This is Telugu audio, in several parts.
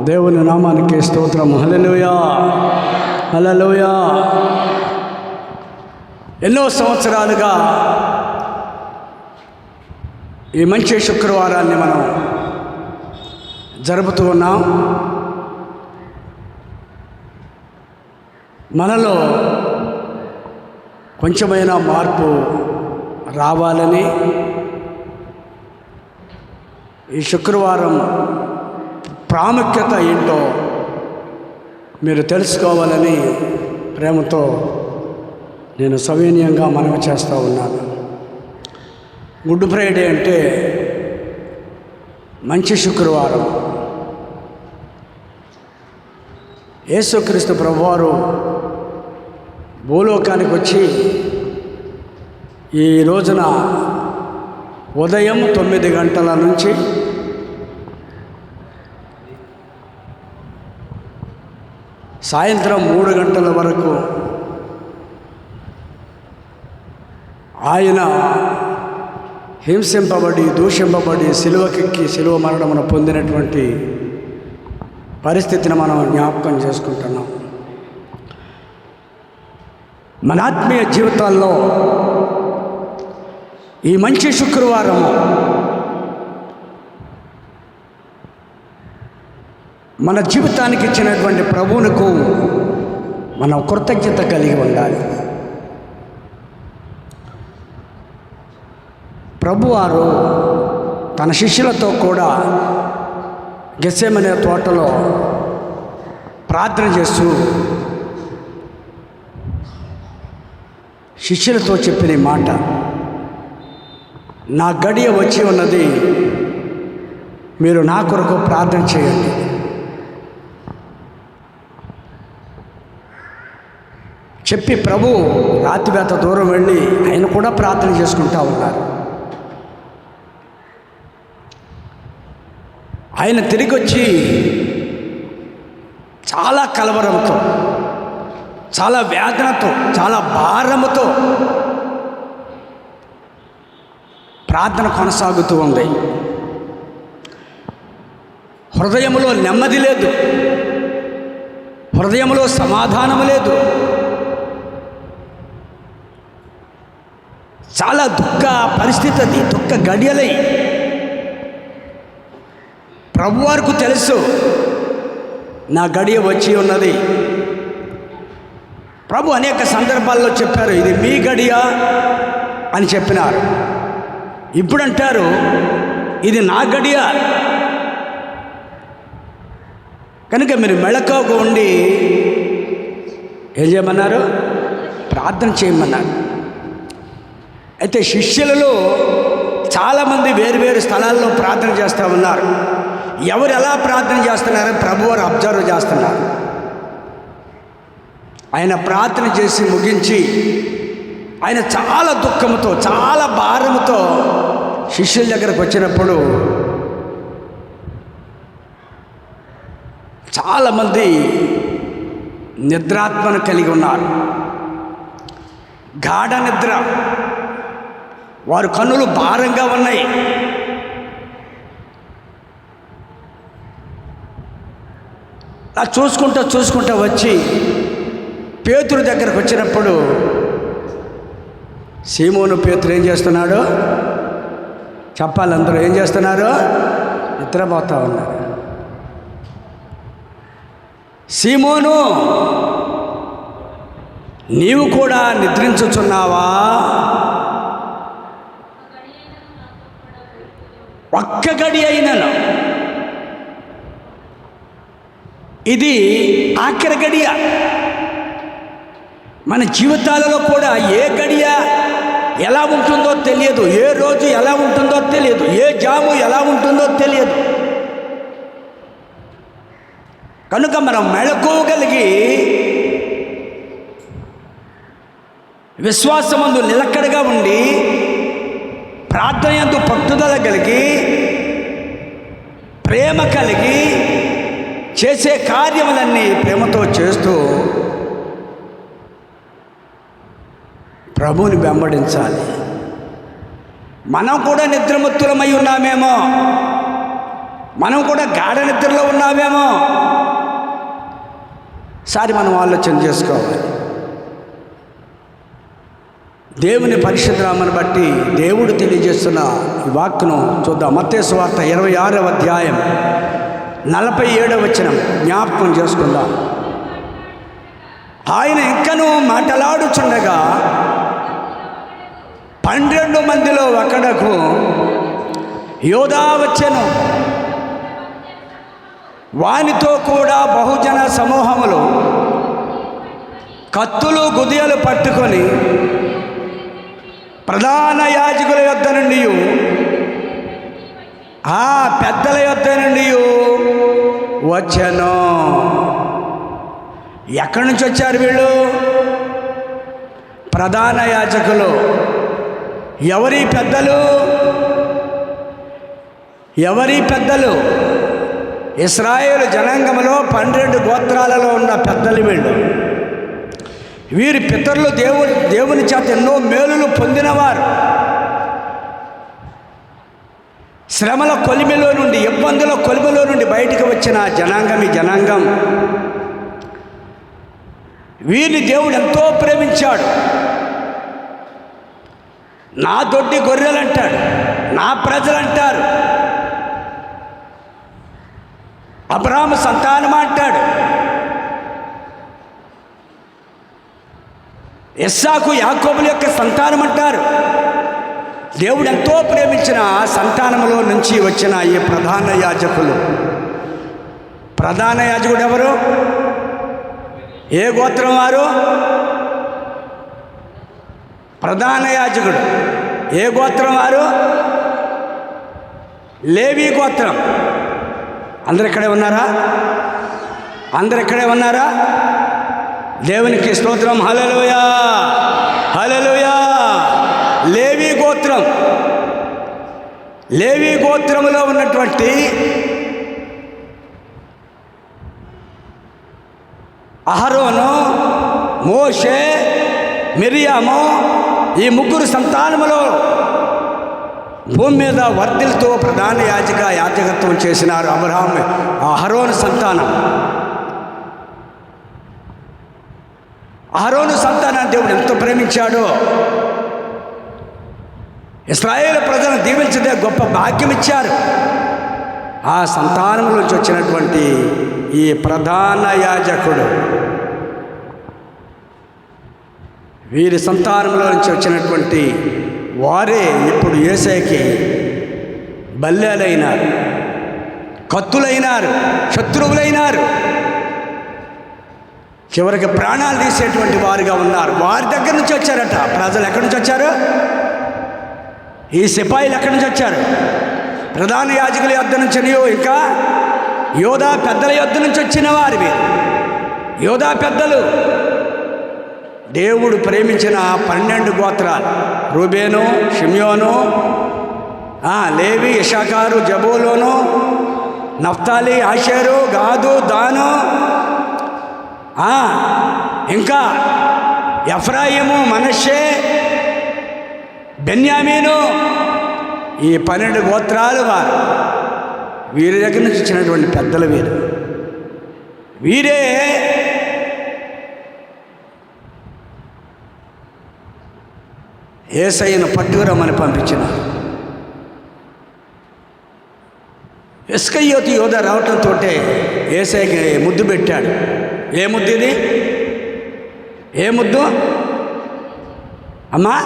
దేవుని నామానికి స్తోత్రం. హల్లెలూయా, హల్లెలూయా. ఎన్నో సంవత్సరాలుగా ఈ మంచి శుక్రవారాన్ని మనం జరుపుతూ ఉన్నాం. మనలో కొంచెమైనా మార్పు రావాలని ఈ శుక్రవారం ప్రాముఖ్యత ఏంటో మీరు తెలుసుకోవాలని ప్రేమతో నేను సవినయంగా మనవి చేస్తూ ఉన్నాను. గుడ్ ఫ్రైడే అంటే మంచి శుక్రవారం. యేసుక్రీస్తు ప్రభువారు భూలోకానికి వచ్చి ఈ రోజున ఉదయం 9 గంటల నుంచి సాయంత్రం 3 గంటల వరకు ఆయన హింసింపబడి దూషింపబడి సిలువకెక్కి సిలువ మరణమును పొందినటువంటి పరిస్థితిని మనం జ్ఞాపకం చేసుకుంటున్నాం. మన ఆత్మీయ జీవితాల్లో ఈ మంచి శుక్రవారము మన జీవితానికి ఇచ్చినటువంటి ప్రభువునకు మనం కృతజ్ఞత కలిగి ఉండాలి. ప్రభువారు తన శిష్యులతో కూడా గెత్సేమనే తోటలో ప్రార్థన చేస్తూ శిష్యులతో చెప్పిన మాట, నా గడియ వచ్చి ఉన్నది, మీరు నా కొరకు ప్రార్థన చేయండి. చెప్పి ప్రభు రాత్రివేత దూరం వెళ్ళి ఆయన కూడా ప్రార్థన చేసుకుంటూ ఉన్నారు. ఆయన తిరిగి వచ్చి చాలా కలవరంతో, చాలా వేదనతో, చాలా భారముతో ప్రార్థన కొనసాగుతూ ఉంది. హృదయంలో నెమ్మది లేదు, హృదయంలో సమాధానం లేదు. చాలా దుఃఖ పరిస్థితి, అది దుఃఖ గడియలై. ప్రభువారికి తెలుసు నా గడియ వచ్చి ఉన్నది. ప్రభు అనేక సందర్భాల్లో చెప్పారు, ఇది మీ గడియ అని చెప్పినారు. ఇప్పుడు అంటారు, ఇది నా గడియ. కనుక మీరు మెళకువగా ఉండి ఏం చేయమన్నారు? ప్రార్థన చేయమన్నారు. అయితే శిష్యులలో చాలామంది వేరు స్థలాల్లో ప్రార్థన చేస్తూ ఉన్నారు. ఎవరు ఎలా ప్రార్థన చేస్తున్నారని ప్రభువారు అబ్జర్వ్ చేస్తున్నారు. ఆయన ప్రార్థన చేసి ముగించి ఆయన చాలా దుఃఖంతో, చాలా భారంతో శిష్యుల దగ్గరకు వచ్చినప్పుడు చాలామంది నిద్రాత్మను కలిగి ఉన్నారు. గాఢ నిద్ర, వారి కన్నులు భారంగా ఉన్నాయి. అలా చూసుకుంటూ వచ్చి పేతురు దగ్గరకు వచ్చినప్పుడు సీమోను పేతురు ఏం చేస్తున్నాడు చెప్పాలి. అందరూ ఏం చేస్తున్నారు? నిద్రపోతా ఉన్నారు. సీమోను, నీవు కూడా నిద్రించుచున్నావా? ఒక్క గడి అయినను, ఇది ఆఖరి గడియ. మన జీవితాలలో కూడా ఏ గడియ ఎలా ఉంటుందో తెలియదు, ఏ రోజు ఎలా ఉంటుందో తెలియదు, ఏ జాము ఎలా ఉంటుందో తెలియదు. కనుక మనం మెళకువగలిగి విశ్వాసమందు నిలకడగా ఉండి ప్రార్థన యందు పట్టుదల కలిగి ప్రేమ కలిగి చేసే కార్యములన్నీ ప్రేమతో చేస్తూ ప్రభువుని వెంబడించాలి. మనం కూడా నిద్రమత్తులమై ఉన్నామేమో, మనం కూడా గాఢ నిద్రలో ఉన్నామేమో. సారి మనం ఆలోచన చేసుకోవాలి. దేవుని పరిశుద్ధ నామమును బట్టి దేవుడు తెలియజేస్తున్న ఈ వాక్కును చూద్దాం. మత్తయి సువార్త 26వ అధ్యాయం 47వ వచనం జ్ఞాపకం చేసుకుందాం. ఆయన ఇంకనూ మాటలాడుచుండగా 12 మందిలో ఒకడకు యోధా వచ్చెను. వానితో కూడా బహుజన సమూహములు కత్తులు గుదియలు పట్టుకొని ప్రధాన యాజకుల యొద్ద నుండి ఆ పెద్దల యొద్ద నుండి వచ్చెను. ఎక్కడి నుంచి వచ్చారు వీళ్ళు? ప్రధాన యాజకులు. ఎవరి పెద్దలు? ఎవరి పెద్దలు? ఇశ్రాయేలు జనాంగంలో 12 గోత్రాలలో ఉన్న పెద్దలు వీళ్ళు. వీరి పితరులు దేవుని చేత ఎన్నో మేలులు పొందినవారు. శ్రమల కొలిమిలో నుండి, ఇబ్బందుల కొలిమిలో నుండి బయటకు వచ్చిన జనాంగం ఈ జనాంగం. వీరిని దేవుడు ఎంతో ప్రేమించాడు. నా దొడ్డి గొర్రెలు అంటాడు, నా ప్రజలు అంటారు. అబ్రాహాము సంతానం అంటాడు, ఇస్సాకు యాకోబుల యొక్క సంతానం అంటారు. దేవుడు ఎంతో ప్రేమించిన సంతానములో నుంచి వచ్చిన ఈ ప్రధాన యాజకులు. ప్రధాన యాజకుడు ఎవరు? ఏ గోత్రం వారు? ప్రధాన యాజకుడు ఏ గోత్రం వారు? లేవి గోత్రం. అందరు ఇక్కడే ఉన్నారా? అందరు ఇక్కడే ఉన్నారా? దేవునికి స్తోత్రం. హల్లెలూయా, హల్లెలూయా. లేవి గోత్రం. లేవి గోత్రములో ఉన్నటువంటి అహరోను, మోషే, మిరియాము ఈ ముగ్గురు సంతానములో భూమి మీద వర్ధిల్తో ప్రధాన యాజకత్వం చేసినారు. అబ్రహాము అహరోను సంతానం. అహరోను సంతానాన్ని దేవుడు ఎంతో ప్రేమించాడో. ఇశ్రాయేలు ప్రజలను దీవించదే గొప్ప భాగ్యం ఇచ్చారు. ఆ సంతానం నుంచి వచ్చినటువంటి ఈ ప్రధాన యాజకుడు, వీరి సంతానంలో నుంచి వచ్చినటువంటి వారే ఇప్పుడు యేసయ్యకి బల్లేలైనారు, కత్తులైనారు, శత్రువులైనారు, చివరికి ప్రాణాలు తీసేటువంటి వారుగా ఉన్నారు. వారి దగ్గర నుంచి వచ్చారట ప్రజలు. ఎక్కడి నుంచి వచ్చారు? ఈ సిపాయిలు ఎక్కడి నుంచి వచ్చారు? ప్రధాన యాజకుల యొద్ద నుంచి, ఇంకా యోధా పెద్దల యొద్ద నుంచి వచ్చిన వారు వీరు. యోధా పెద్దలు దేవుడు ప్రేమించిన 12 గోత్రాలు: రూబేను, షిమ్యోను, లేవి, ఇషాకారు, జబూలూను, నఫ్తాలి, ఆషేరు, గాదు, దాను, ఇంకా ఎఫ్రాయిము, మనష్షే, బెన్యామీను. ఈ 12 గోత్రాలు వారు. వీరి దగ్గర నుంచి వచ్చినటువంటి పెద్దలు వీరు. వీరే యేసయ్యను పట్టుకురమ్మని పంపించినారు. ఇస్కరియోతు యోధ రావటంతో యేసయ్యకి ముద్దు పెట్టాడు. ఏ ముద్దు ఇది? ఏ ముద్దు అమ్మా?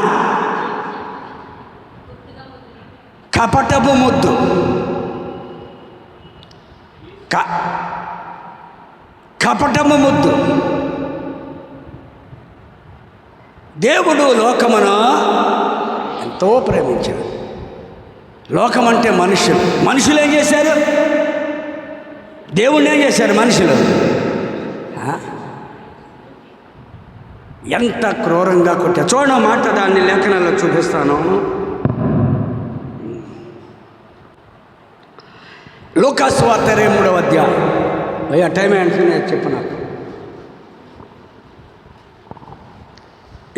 కపటపు ముద్దు. కపటము ముద్దు. దేవుడు లోకమును ఎంతో ప్రేమించాడు. లోకం అంటే మనుషులు. మనుషులు ఏం చేశారు? దేవుణ్ణి ఏం చేశారు మనుషులు? ఎంత క్రూరంగా కొట్టారు. చూడ మాట, దాన్ని లేఖనాల్లో చూపిస్తాను. లూకా సువార్త 23వ అధ్యాయం. అయ్యా టైం ఏంటనే చెప్పు నాకు.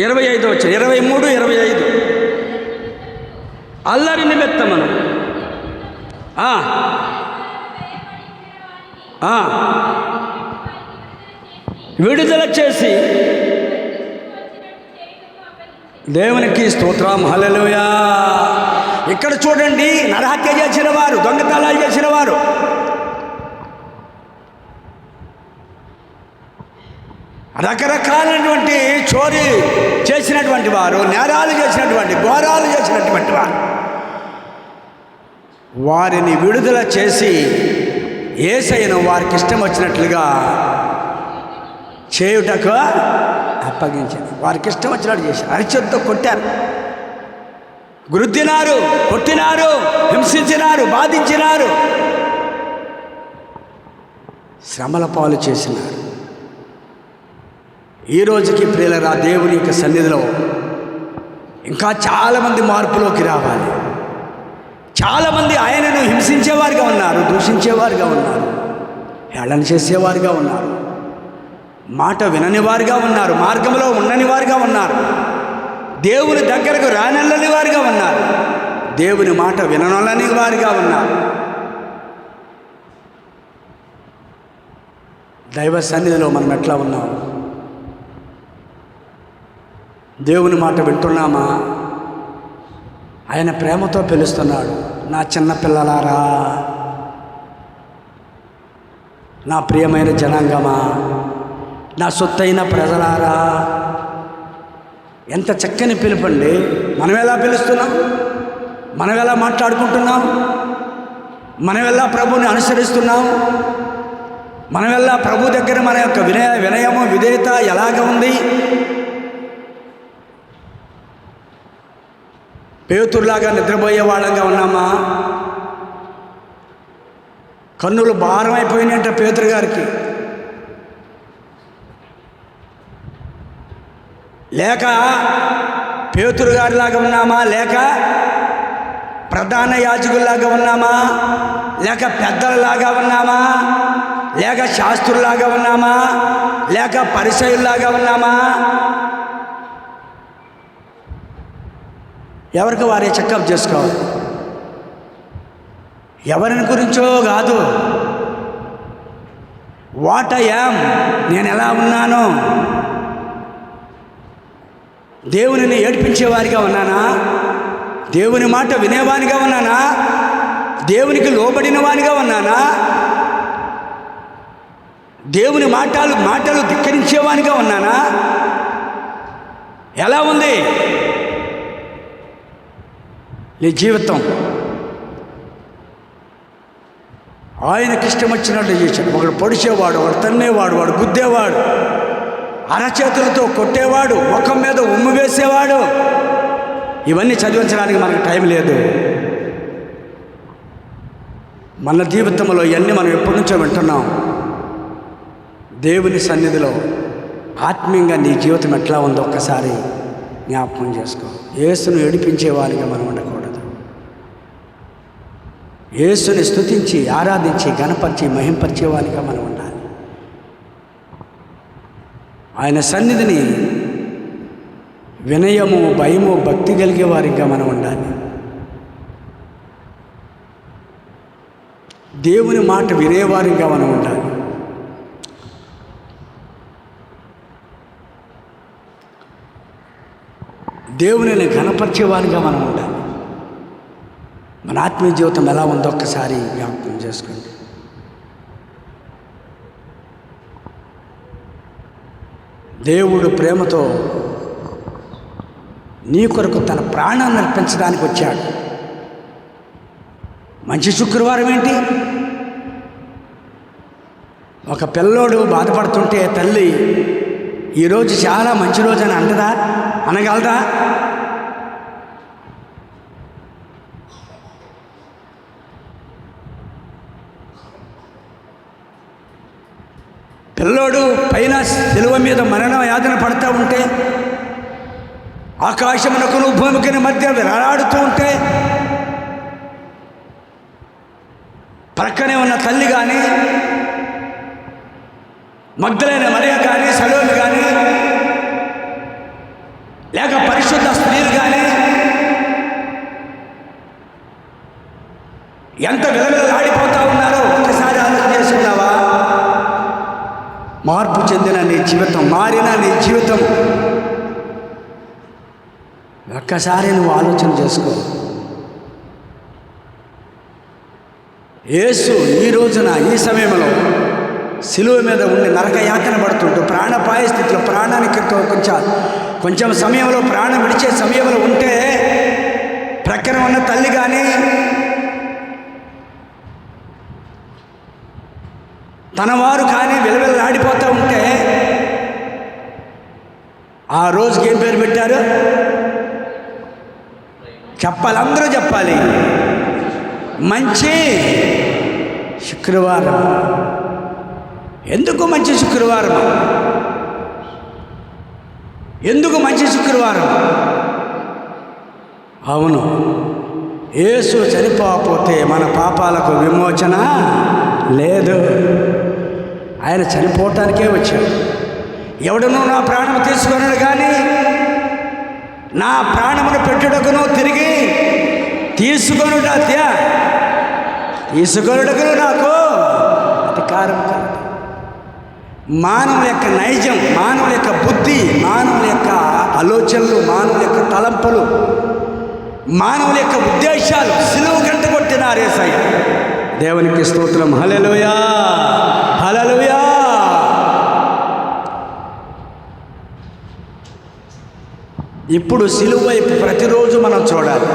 25 వచ్చి 23, 25. అల్లరి నిమిత్తమను విడుదల చేసి దేవునికి స్తోత్రం, హల్లెలూయా. ఇక్కడ చూడండి, నరహత్య చేసిన వారు, దొంగతనాలు చేసిన వారు, రకరకాలైనటువంటి చోరీ చేసినటువంటి వారు, నేరాలు చేసినటువంటి, ఘోరాలు చేసినటువంటి వారు, వారిని విడుదల చేసి యేసయ్యను వారికి ఇష్టం వచ్చినట్లుగా చేయుటకు అప్పగించారు. వారికి ఇష్టం వచ్చినట్టు చేశారు. అరిచేతితో కొట్టారు, గుద్దినారు, కొట్టినారు, హింసించినారు, బాధించినారు, శ్రమల పాలు చేసినారు. ఈ రోజుకి ప్రియులరా, దేవుని యొక్క సన్నిధిలో ఇంకా చాలామంది మార్పులోకి రావాలి. చాలామంది ఆయనను హింసించేవారుగా ఉన్నారు, దూషించేవారుగా ఉన్నారు, హేళన చేసేవారుగా ఉన్నారు, మాట వినని వారుగా ఉన్నారు, మార్గంలో ఉండని వారుగా ఉన్నారు, దేవుని దగ్గరకు రానల్లని వారుగా ఉన్నారు, దేవుని మాట విననొల్లని వారుగా ఉన్నారు. దైవ సన్నిధిలో మనం ఎట్లా ఉన్నాం? దేవుని మాట వింటున్నామా? ఆయన ప్రేమతో పిలుస్తున్నాడు, నా చిన్న పిల్లలారా, నా ప్రియమైన జనాంగమా, నా సొత్తైన ప్రజలారా. ఎంత చక్కని పిలుపండి. మనం ఎలా పిలుస్తున్నాం? మనం ఎలా మాట్లాడుకుంటున్నాం? మనం ఎలా ప్రభువుని అనుసరిస్తున్నాం? మనం ఎలా ప్రభు దగ్గర మన యొక్క వినయము, విధేయత ఎలాగ ఉంది? పేతురులాగా నిద్రపోయే వాళ్ళంగా ఉన్నామా? కన్నులు భారం అయిపోయినాయంట పేతురు గారికి. లేక పేతురు గారిలాగా ఉన్నామా? లేక ప్రధాన యాజకుల్లాగా ఉన్నామా? లేక పెద్దలలాగా ఉన్నామా? లేక శాస్త్రుల్లాగా ఉన్నామా? లేక పరిసయ్యుల్లాగా ఉన్నామా? ఎవరికి వారే చెకప్ చేసుకోవాలి. ఎవరిని గురించో కాదు, వాట్ ఐ యామ్, నేను ఎలా ఉన్నాను? దేవునిని ఏడ్పించేవారిగా ఉన్నానా? దేవుని మాట వినేవానిగా ఉన్నానా? దేవునికి లోబడిన వానిగా ఉన్నానా? దేవుని మాటలు ధిక్కరించేవానిగా ఉన్నానా? ఎలా ఉంది నీ జీవితం? ఆయనకి ఇష్టం వచ్చినట్టు చేశాడు. ఒకడు పొడిచేవాడు, ఒకడు తన్నేవాడు, వాడు గుద్దేవాడు, అరచేతులతో కొట్టేవాడు, ముఖం మీద ఉమ్ము వేసేవాడు. ఇవన్నీ చదివించడానికి మనకు టైం లేదు. మన జీవితంలో ఇవన్నీ మనం ఎప్పటి నుంచో వింటున్నాం. దేవుని సన్నిధిలో ఆత్మీయంగా నీ జీవితం ఎట్లా ఉందో ఒక్కసారి జ్ఞాపకం చేసుకో. యేసును ఏడిపించేవారిగా మనం ఉండకూడదు. యేసుని స్తుతించి, ఆరాధించి, గణపరిచి, మహింపరిచేవారిగా మనం ఉండాలి. ఆయన సన్నిధిని వినయము, భయము, భక్తి కలిగే వారిగా మనం ఉండాలి. దేవుని మాట వినేవారిగా మనం ఉండాలి. దేవునిని ఘనపరిచేవారిగా మనం ఉండాలి. మన ఆత్మీయ జీవితం ఎలా ఉందో ఒక్కసారి జ్ఞాపకం చేసుకోండి. దేవుడు ప్రేమతో నీ కొరకు తన ప్రాణాన్ని అర్పించడానికి వచ్చాడు. మంచి శుక్రవారం ఏంటి? ఒక పిల్లోడు బాధపడుతుంటే తల్లి ఈరోజు చాలా మంచి రోజు అని అంటదా? అనగలదా? పిల్లోడు పైన శిలువ మీద మరణ యాతన పడుతూ ఉంటే, ఆకాశమునకును భూమికి మధ్య వేలాడుతూ ఉంటే, ప్రక్కనే ఉన్న తల్లి కానీ, మగ్దలైన మరియ కానీ, సలోమి కానీ, లేక పరిశుద్ధ స్త్రీలు కానీ ఎంత విలవిలలాడిపోతూ ఉన్నారో ఒక్కసారి ఆలోచన చేసుకున్నావా? మార్పు చెందిన నీ జీవితం, మారిన నీ జీవితం ఒక్కసారి నువ్వు ఆలోచన చేసుకో. యేసు ఈ రోజున ఈ సమయంలో శిలువ మీద ఉండి నరక యాతన పడుతుంటూ ప్రాణపాయ స్థితిలో ప్రాణానికి కొంచెం సమయంలో ప్రాణం విడిచే సమయంలో ఉంటే ప్రక్కన ఉన్న తల్లి కానీ తన వారు కానీ విలవిల్లాడిపోతూ ఉంటే ఆ రోజుకి ఏం పేరు పెట్టారు? చెప్పాలి, అందరూ చెప్పాలి. మంచి శుక్రవారం. ఎందుకు మంచి శుక్రవారం? ఎందుకు మంచి శుక్రవారం? అవును, యేసు చనిపోకపోతే మన పాపాలకు విమోచన లేదు. ఆయన చనిపోవటానికే వచ్చాడు. ఎవడనూ నా ప్రాణం తీసుకున్నాడు కానీ నా ప్రాణమును పెట్టుటకును తిరిగి తీసుకొనుటకును నాకు అధికారం కలదు. మానవుల యొక్క నైజం, మానవుల యొక్క బుద్ధి, మానవుల యొక్క ఆలోచనలు, మానవుల యొక్క తలంపులు, మానవుల యొక్క ఉద్దేశాలు సిలువ గంట కొట్టినారు యేసయ్య. దేవునికి స్తోత్రం. హల్లెలూయా, హల్లెలూయా. ఇప్పుడు సిలువ వైపు ప్రతిరోజు మనం చూడాలి.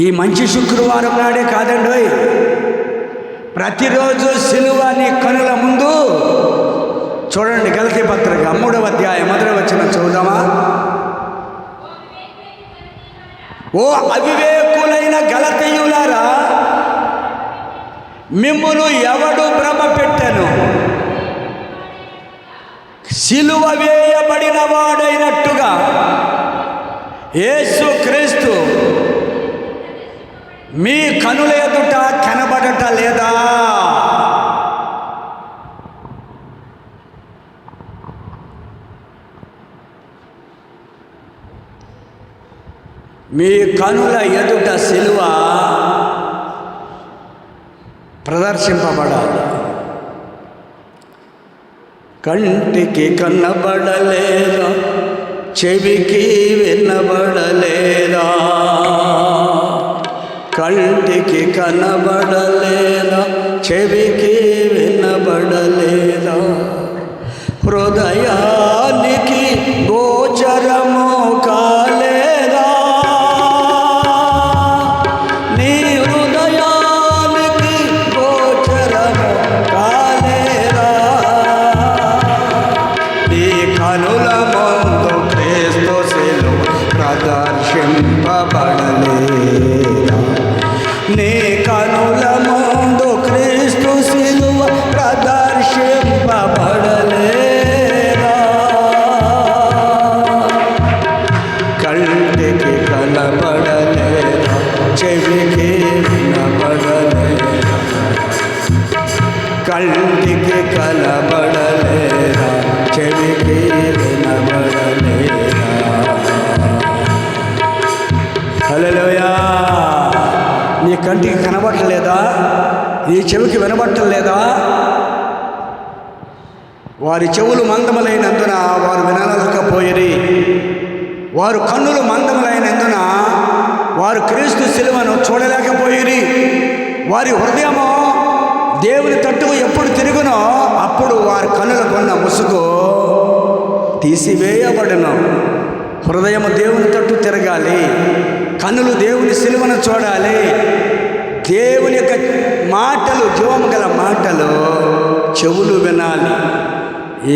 ఈ మంచి శుక్రవారం నాడే కాదండి, ప్రతిరోజు సిలువ నీ కనుల ముందు చూడండి. గలతీ పత్రిక 3వ అధ్యాయం 1వ వచనం చదువుదామా? ఓ అవివేకులైన గలతీయులారా, మిమ్మును ఎవడు భ్రమ పెట్టెను? సిలువ వేయబడిన వాడైనట్టుగా యేసు క్రీస్తు మీ కనుల ఎదుట కనబడట లేదా? మీ కనుల ఎదుట సిలువ ప్రదర్శింపబడాలి. కంటికి కనబడలేదా? చెవికి వినబడలేదా? కంటికి కనబడలేదా? చెవికి వినబడలేదా? హృదయానికి గోచరము కాలేదా? నీ హృదయానికి గోచరము కాలేదా? నీ కనుల ముందు క్రీస్తు శిలువ ప్రదర్శింపబడలేదా? నీ కనుల ముందు క్రీస్తు శిలువ ప్రదర్శింపబడలేదా? కంటికి కనబడలేదా? చెవికి వినబడలేదా? కంటికి కనబడలేదా? చెవికి వినబడలేదా? హల్లెలూయా. నీ కంటికి కనబడలేదా? నీ చెవికి వినబడలేదా? వారి చెవులు మందములైనందున వారు వినలేకపోయిరి, వారు కన్నులు మందములైనందున వారు క్రీస్తు శిలువను చూడలేకపోయిరి. వారి హృదయము దేవుని తట్టుకు ఎప్పుడు తిరుగునో అప్పుడు వారి కన్నులకు ఉన్న ముసుగు తీసివేయబడును. హృదయము దేవుని తట్టు తిరగాలి, కన్నులు దేవుని శిలువను చూడాలి. దేవుని యొక్క మాటలు, జీవము గల మాటలు చెవులు వినాలి.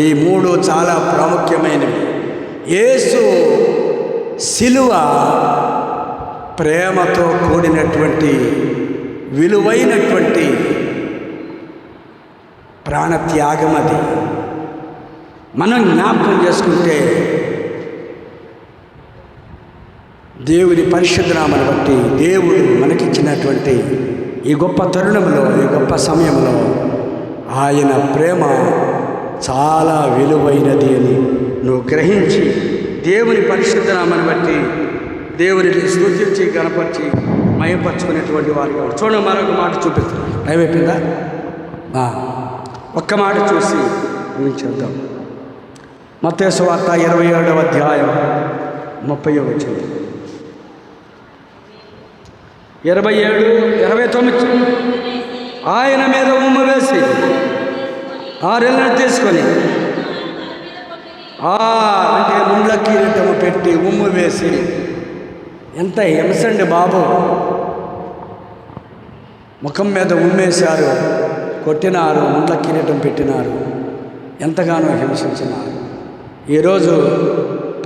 ఈ మూడు చాలా ప్రాముఖ్యమైనవి. యేసు శిలువ ప్రేమతో కూడినటువంటి విలువైనటువంటి ప్రాణత్యాగం. అది మనం జ్ఞాపకం చేసుకుంటే దేవుని పరిశుద్ధ నామమును బట్టి దేవుడు మనకిచ్చినటువంటి ఈ గొప్ప తరుణంలో, ఈ గొప్ప సమయంలో ఆయన ప్రేమ చాలా విలువైనది అని నువ్వు గ్రహించి దేవుని పరిశుద్ధ నామమును బట్టి దేవుని స్తుతించి గణపరిచి మయపరుచుకునేటువంటి వారు కావాలి. చూడండి, మరొక మాట చూపిస్తాను. అయిపోయిందా? ఒక్క మాట చూసి ముగించేద్దాం. మత్తయి సువార్త 27వ అధ్యాయం 30వ వచనం. 27-29. ఆయన మీద ఉమ్ము వేసి 6 ఏళ్ళను తీసుకొని అంటే ముండ్ల కిరీటము పెట్టి ఉమ్ము వేసి, ఎంత హింసండి బాబు! ముఖం మీద ఉమ్మేశారు, కొట్టినారు, ముండ్ల కిరీటం పెట్టినారు, ఎంతగానో హింసించినారు. ఈరోజు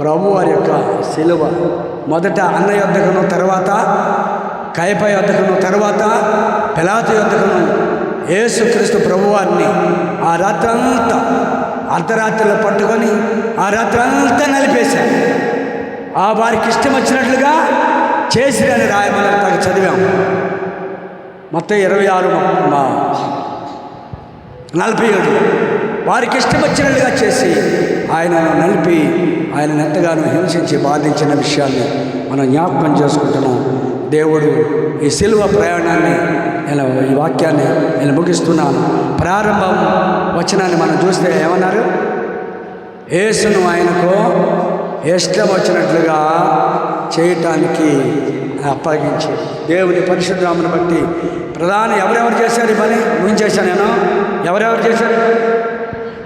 ప్రభు వారి యొక్క శిలువ మొదట అన్న యొద్దకును, తర్వాత కయప యొద్దకును, తర్వాత పిలాతు యొద్దకును యేసుక్రీస్తు ప్రభువారిని ఆ రాత్రంతా అర్ధరాత్రిలో పట్టుకొని ఆ రాత్రంతా నలిపేశారు. ఆ వారికి ఇష్టం వచ్చినట్లుగా చేసిరని రాయమని తగ్గ చదివాం. మొత్తం 26-47 వారికి ఇష్టం వచ్చినట్లుగా చేసి ఆయనను నలిపి ఆయనను ఎంతగానో హింసించి బాధించిన విషయాన్ని మనం జ్ఞాపకం చేసుకుంటున్నాం. దేవుడు ఈ శిలువ ప్రయాణాన్ని ఈ వాక్యాన్ని నేను ముగిస్తున్నాను. ప్రారంభం వచనాన్ని మనం చూస్తే ఏమన్నారు? యేసును ఆయనకు ఇష్టం వచ్చినట్లుగా చేయటానికి అప్పగించి దేవుని పరిశుద్ధామును బట్టి ప్రధాన ఎవరెవరు చేశారు ఈ పని ముగించేశాను నేను. ఎవరెవరు చేశారు?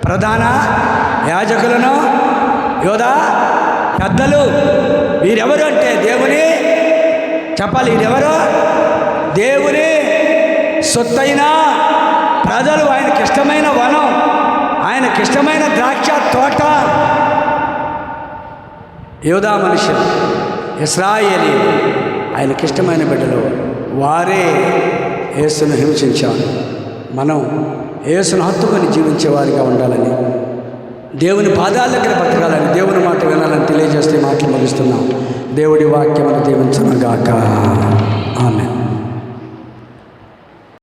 ప్రధాన యాజకులను, యోధా పెద్దలు. వీరెవరు అంటే దేవుని చెప్పాలి. వీరెవరు? దేవుని సొత్తైన ప్రజలు, ఆయనకిష్టమైన వనం, ఆయనకిష్టమైన ద్రాక్ష తోట. యోధా మనుషులు, ఇశ్రాయేలీ ఆయనకిష్టమైన బిడ్డలు, వారే యేసును హింసించారు. మనం యేసును హత్తుకొని జీవించేవారిగా ఉండాలని, దేవుని పాదాల దగ్గర బతకాలని, దేవుని మాట వినాలని తెలియజేస్తే మాటలు ముగిస్తున్నాం. దేవుడి వాక్యమును దీవించునుగాక.